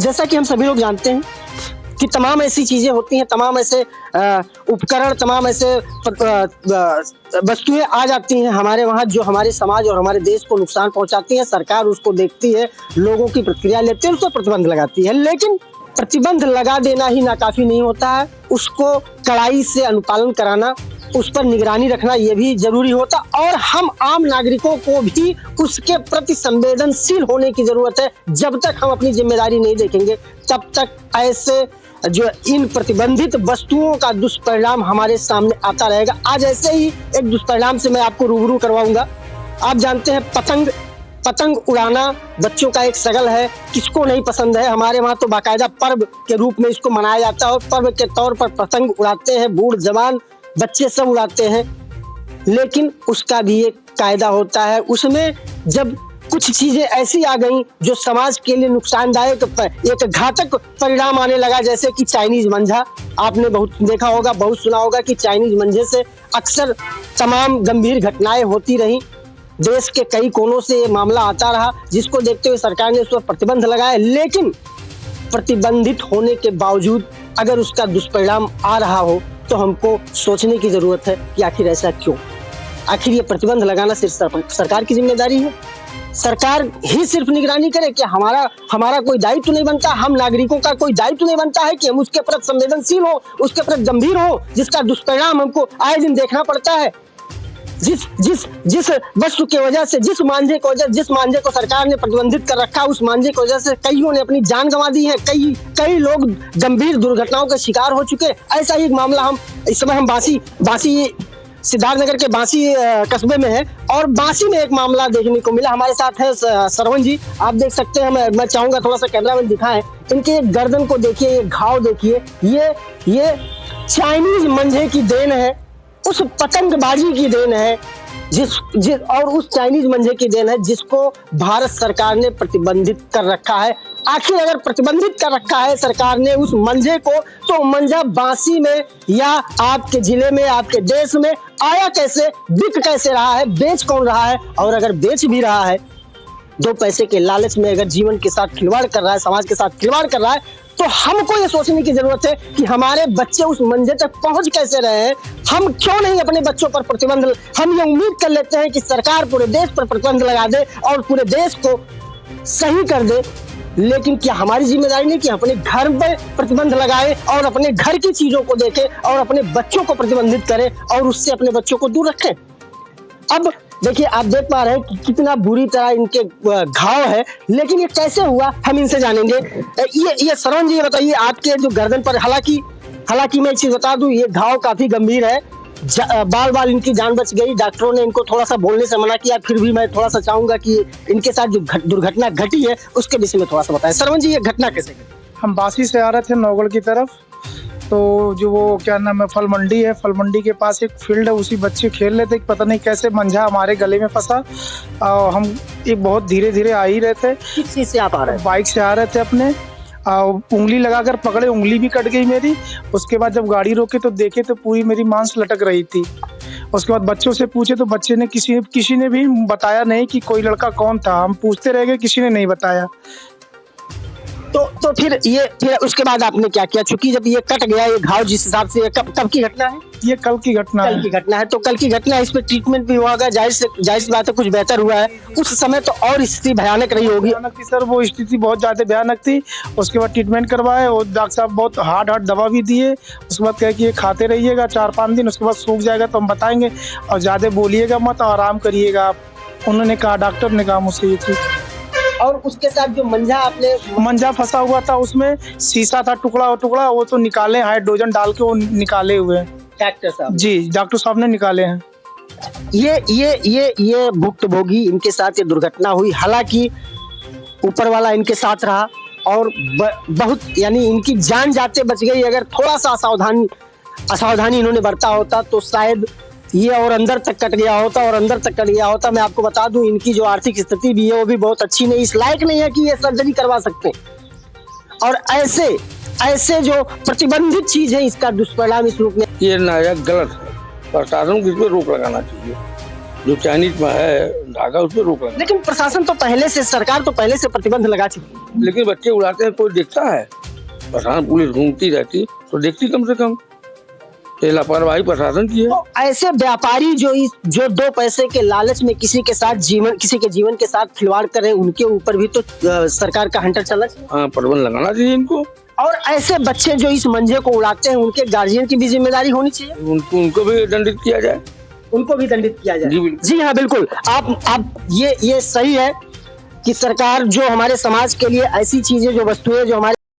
जैसा कि हम सभी लोग जानते हैं कि तमाम ऐसी चीजें होती हैं, तमाम ऐसे उपकरण, तमाम ऐसे वस्तुएं आ जाती हैं हमारे वहाँ जो हमारे समाज और हमारे देश को नुकसान पहुंचाती हैं। सरकार उसको देखती है, लोगों की प्रतिक्रिया लेती है, उस पर प्रतिबंध लगाती है। लेकिन प्रतिबंध लगा देना ही नाकाफी नहीं होता है, उसको कड़ाई से अनुपालन कराना, उस पर निगरानी रखना ये भी जरूरी होता, और हम आम नागरिकों को भी उसके प्रति संवेदनशील होने की जरूरत है। जब तक हम अपनी जिम्मेदारी नहीं देखेंगे तब तक ऐसे जो इन प्रतिबंधित वस्तुओं का दुष्परिणाम हमारे सामने आता रहेगा। आज ऐसे ही एक दुष्परिणाम से मैं आपको रूबरू करवाऊंगा। आप जानते हैं पतंग उड़ाना बच्चों का एक शगल है, किसको नहीं पसंद है। हमारे वहाँ तो बाकायदा पर्व के रूप में इसको मनाया जाता है और पर्व के तौर पर पतंग उड़ाते हैं, बूढ़ जवान बच्चे सब उड़ाते हैं। लेकिन उसका भी एक कायदा होता है। उसमें जब कुछ चीजें ऐसी आ गई जो समाज के लिए नुकसानदायक, एक घातक परिणाम आने लगा, जैसे कि चाइनीज मंझा। आपने बहुत देखा होगा, बहुत सुना होगा कि चाइनीज मंझे से अक्सर तमाम गंभीर घटनाएं होती रही। देश के कई कोनों से ये मामला आता रहा, जिसको देखते हुए सरकार ने उस पर प्रतिबंध लगाया। लेकिन प्रतिबंधित होने के बावजूद अगर उसका दुष्परिणाम आ रहा हो तो हमको सोचने की जरूरत है कि आखिर ऐसा क्यों। आखिर ये प्रतिबंध लगाना सिर्फ सरकार की जिम्मेदारी है। सरकार ही सिर्फ निगरानी करे कि हमारा कोई दायित्व नहीं बनता, हम नागरिकों का कोई दायित्व नहीं बनता है कि हम उसके प्रति संवेदनशील हो, उसके प्रति गंभीर हो, जिसका दुष्परिणाम हमको आए दिन देखना पड़ता है। जिस वस्तु की वजह से, जिस मांझे को सरकार ने प्रतिबंधित कर रखा, उस मांझे की वजह से कईयों ने अपनी जान गंवा दी है, कई लोग गंभीर दुर्घटनाओं का शिकार हो चुके। ऐसा ही एक मामला हम इस समय बांसी सिद्धार्थनगर के बांसी कस्बे में है, और बांसी में एक मामला देखने को मिला। हमारे साथ है सरवण जी, आप देख सकते हैं। मैं चाहूंगा थोड़ा सा कैमरा में दिखाएं। इनके गर्दन को देखिए, ये घाव देखिए, ये चाइनीज मंझे की देन है, उस पतंगबाजी की देन है, और उस चाइनीज मंझे की देन है जिसको भारत सरकार ने प्रतिबंधित कर रखा है। आखिर अगर प्रतिबंधित कर रखा है सरकार ने उस मंझे को, तो मंझा बांसी में या आपके जिले में, आपके देश में आया कैसे, बिक कैसे रहा है, बेच कौन रहा है? और अगर बेच भी रहा है, 2 पैसे के लालच में अगर जीवन के साथ खिलवाड़ कर रहा है, समाज के साथ खिलवाड़ कर रहा है, तो हमको ये सोचने की जरूरत है कि हमारे बच्चे उस मंजिल तक पहुंच कैसे रहे हैं। हम क्यों नहीं अपने बच्चों पर प्रतिबंध, हम ये उम्मीद कर लेते हैं कि सरकार पूरे देश पर प्रतिबंध लगा दे और पूरे देश को सही कर दे। लेकिन क्या हमारी जिम्मेदारी नहीं कि अपने घर में प्रतिबंध लगाए और अपने घर की चीजों को देखें और अपने बच्चों को प्रतिबंधित करें और उससे अपने बच्चों को दूर रखें? अब देखिए, आप देख पा रहे हैं कि कितना बुरी तरह इनके घाव है, लेकिन ये कैसे हुआ हम इनसे जानेंगे। ये सरवण जी, ये बताइए, आपके जो गर्दन पर, हालांकि मैं एक चीज बता दूं, ये घाव काफी गंभीर है, बाल इनकी जान बच गई। डॉक्टरों ने इनको थोड़ा सा बोलने से मना किया, फिर भी मैं थोड़ा सा चाहूंगा कि इनके साथ जो दुर्घटना घटी है उसके विषय में थोड़ा सा बताएं। सरवण जी, ये घटना कैसे घटी? हम बांसी से आ रहे थे नौगढ़ की तरफ, तो जो वो क्या नाम है, फल मंडी है, फल मंडी के पास एक फील्ड है, उसी बच्चे खेल रहे थे, पता नहीं कैसे मंझा हमारे गले में फंसा। हम एक बहुत धीरे धीरे आ ही रहे थे। किस चीज से आप आ रहे थे? बाइक से आ रहे थे अपने। उंगली लगाकर पकड़े, उंगली भी कट गई मेरी। उसके बाद जब गाड़ी रोके तो देखे तो पूरी मेरी मांस लटक रही थी। उसके बाद बच्चों से पूछे तो बच्चे ने किसी ने भी बताया नहीं कि कोई लड़का कौन था। हम पूछते रह गए, किसी ने नहीं बताया। तो फिर उसके बाद आपने क्या किया? चूंकि जब ये कट गया, ये घाव जिस हिसाब से, कब की घटना है? ये कल की घटना है। तो कल की घटना है, इस पे ट्रीटमेंट भी हुआ होगा, जाहिर बात है कुछ बेहतर हुआ है। उस समय तो और स्थिति भयानक रही होगी। भयानक थी सर, वो स्थिति बहुत ज्यादा भयानक थी। उसके बाद ट्रीटमेंट करवाए और डॉक्टर साहब बहुत हार्ड दवा भी दिए। उसके बाद कहे कि ये खाते रहिएगा 4-5 दिन, उसके बाद सूख जाएगा तो हम बताएंगे, और ज्यादा बोलिएगा मत, आराम करिएगा आप। उन्होंने कहा, डॉक्टर ने कहा मुझसे ये चीज। और उसके साथ जो मंझा फंसा हुआ था, उसमें शीशा था टुकड़ा, वो तो निकाले, हाइड्रोजन डाल के वो निकाले हुए हैं डॉक्टर साहब। जी, डॉक्टर साहब ने निकाले हैं। ये भुक्तभोगी, इनके साथ ये दुर्घटना हुई। हालांकि ऊपर वाला इनके साथ रहा और बहुत, यानी इनकी जान जाते बच गई। अगर थोड़ा सा असावधानी इन्होंने बरता होता तो शायद ये और अंदर तक कट गया होता। मैं आपको बता दूं, इनकी जो आर्थिक स्थिति भी है वो भी बहुत अच्छी नहीं, इस लायक नहीं है कि ये सर्जरी करवा सकते। और ऐसे जो प्रतिबंधित चीज है, इसका दुष्परिणाम इस रूप में, ये नायक गलत है। प्रशासन को इस पर रोक लगाना चाहिए। जो चाइनीज में है धागा उस पर रोक लगा। लेकिन प्रशासन तो पहले से, सरकार तो पहले से प्रतिबंध लगा चुकी है। लेकिन बच्चे उड़ाते हैं, कोई देखता है? प्रशासन पुलिस घूमती रहती तो देखती कम से कम। ये लापरवाही प्रशासन की है। तो ऐसे व्यापारी जो 2 पैसे के लालच में किसी के जीवन के साथ खिलवाड़ कर रहे हैं, उनके ऊपर भी तो सरकार का हंटर चलना चाहिए। हाँ, प्रतिबंध लगाना चाहिए इनको। और ऐसे बच्चे जो इस मंजे को उड़ाते हैं, उनके गार्जियन की भी जिम्मेदारी होनी चाहिए। उनको भी दंडित किया जाए। उनको भी दंडित किया जाए। जी बिल्कुल। जी हाँ, बिल्कुल। आप ये सही है कि सरकार जो हमारे समाज के लिए ऐसी चीजें, जो वस्तुएं जो हमारे